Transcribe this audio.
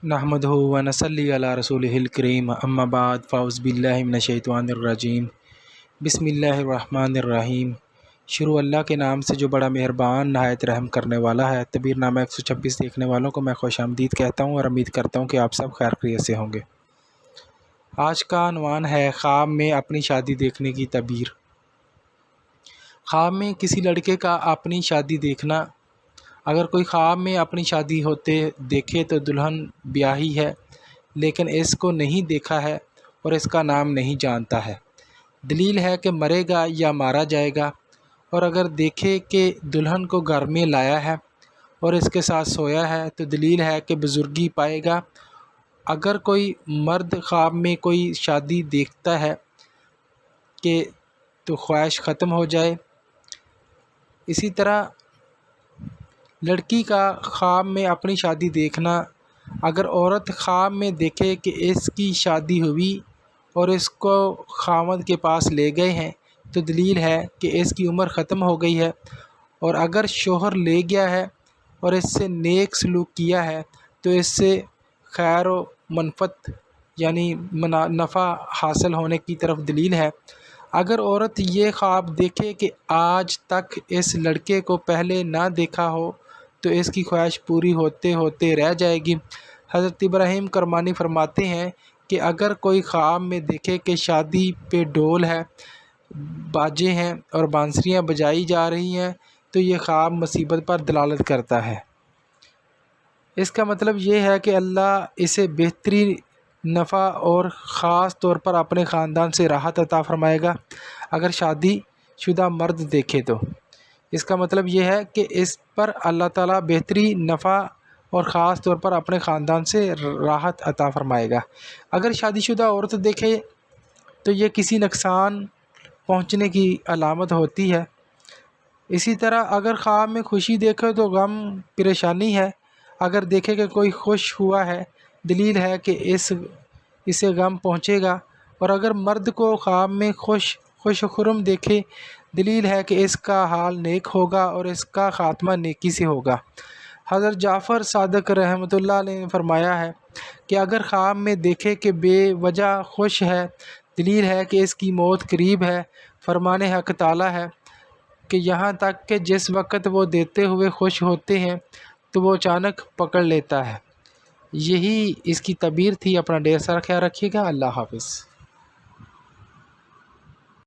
نحمدہ و نصلی علی رسولہ الکریم اما بعد فاعوذ باللہ من الشیطان الرجیم بسم اللہ الرحمن الرحیم۔ شروع اللہ کے نام سے جو بڑا مہربان نہایت رحم کرنے والا ہے۔ تبیر نامہ 126 دیکھنے والوں کو میں خوش آمدید کہتا ہوں اور امید کرتا ہوں کہ آپ سب خیر خیریت سے ہوں گے۔ آج کا عنوان ہے خواب میں اپنی شادی دیکھنے کی تعبیر۔ خواب میں کسی لڑکے کا اپنی شادی دیکھنا۔ اگر کوئی خواب میں اپنی شادی ہوتے دیکھے تو دلہن بیاہی ہے، لیکن اس کو نہیں دیکھا ہے اور اس کا نام نہیں جانتا ہے۔ دلیل ہے کہ مرے گا یا مارا جائے گا۔ اور اگر دیکھے کہ دلہن کو گھر میں لایا ہے اور اس کے ساتھ سویا ہے تو دلیل ہے کہ بزرگی پائے گا۔ اگر کوئی مرد خواب میں کوئی شادی دیکھتا ہے کہ تو خواہش ختم ہو جائے۔ اسی طرح لڑکی کا خواب میں اپنی شادی دیکھنا۔ اگر عورت خواب میں دیکھے کہ اس کی شادی ہوئی اور اس کو خاوند کے پاس لے گئے ہیں تو دلیل ہے کہ اس کی عمر ختم ہو گئی ہے۔ اور اگر شوہر لے گیا ہے اور اس سے نیک سلوک کیا ہے تو اس سے خیر و منفعت یعنی نفع حاصل ہونے کی طرف دلیل ہے۔ اگر عورت یہ خواب دیکھے کہ آج تک اس لڑکے کو پہلے نہ دیکھا ہو تو اس کی خواہش پوری ہوتے ہوتے رہ جائے گی۔ حضرت ابراہیم کرمانی فرماتے ہیں کہ اگر کوئی خواب میں دیکھے کہ شادی پہ ڈھول ہے، باجے ہیں اور بانسریاں بجائی جا رہی ہیں تو یہ خواب مصیبت پر دلالت کرتا ہے۔ اس کا مطلب یہ ہے کہ اللہ اسے بہترین نفع اور خاص طور پر اپنے خاندان سے راحت عطا فرمائے گا۔ اگر شادی شدہ مرد دیکھے تو اس کا مطلب یہ ہے کہ اس پر اللہ تعالیٰ بہترین نفع اور خاص طور پر اپنے خاندان سے راحت عطا فرمائے گا۔ اگر شادی شدہ عورت دیکھے تو یہ کسی نقصان پہنچنے کی علامت ہوتی ہے۔ اسی طرح اگر خواب میں خوشی دیکھے تو غم پریشانی ہے۔ اگر دیکھے کہ کوئی خوش ہوا ہے دلیل ہے کہ اسے غم پہنچے گا۔ اور اگر مرد کو خواب میں خوش و خرم دیکھے دلیل ہے کہ اس کا حال نیک ہوگا اور اس کا خاتمہ نیکی سے ہوگا۔ حضرت جعفر صادق رحمۃ اللہ علیہ نے فرمایا ہے کہ اگر خواب میں دیکھے کہ بے وجہ خوش ہے دلیل ہے کہ اس کی موت قریب ہے۔ فرمان حق تعالیٰ ہے کہ یہاں تک کہ جس وقت وہ دیتے ہوئے خوش ہوتے ہیں تو وہ اچانک پکڑ لیتا ہے۔ یہی اس کی تعبیر تھی۔ اپنا ڈھیر سارا خیال رکھیے گا۔ اللہ حافظ۔